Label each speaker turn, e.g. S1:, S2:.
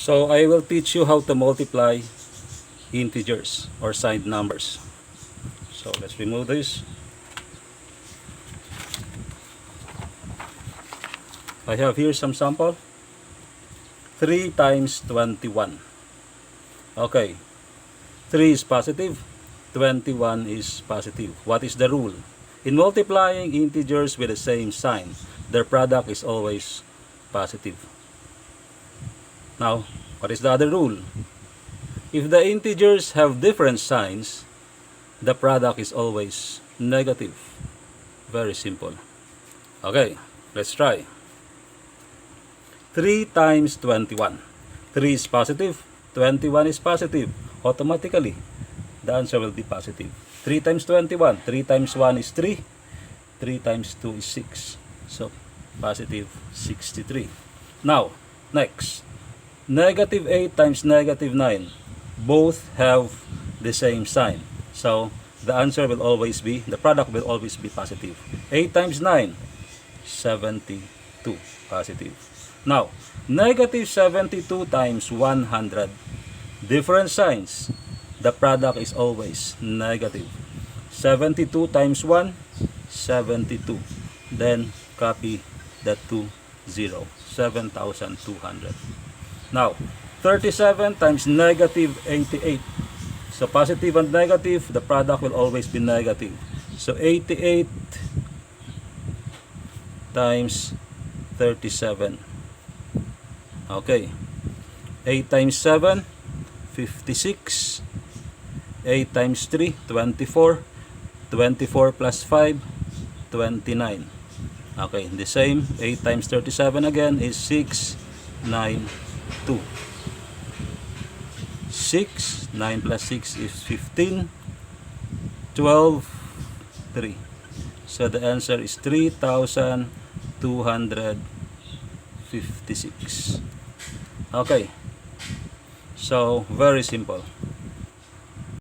S1: So I will teach you how to multiply integers or signed numbers. So let's remove this. I have here some sample. 3 times 21. Okay. 3 is positive. 21 is positive. What is the rule? In multiplying integers with the same sign, their product is always positive. Now, what is the other rule? If the integers have different signs, the product is always negative. Very simple. Okay, let's try. 3 times 21. 3 is positive, 21 is positive. Automatically, the answer will be positive. 3 times 21. 3 times 1 is 3. 3 times 2 is 6. So, positive 63. Now, next. Negative 8 times negative 9. Both have the same sign. So, the answer will always be, the product will always be positive. 8 times 9, 72. Positive. Now, negative 72 times 100. Different signs. The product is always negative. 72 times 1, 72. Then, copy the 2, 0. 7,200. Now, 37 times negative 88. So, positive and negative, the product will always be negative. So, 88 times 37. Okay. 8 times 7, 56. 8 times 3, 24. 24 plus 5, 29. Okay, the same. 8 times 37 again is 6, 9, 2. 6, 9 plus 6 is 15. 12, 3. So the answer is 3,256. Okay. So, very simple.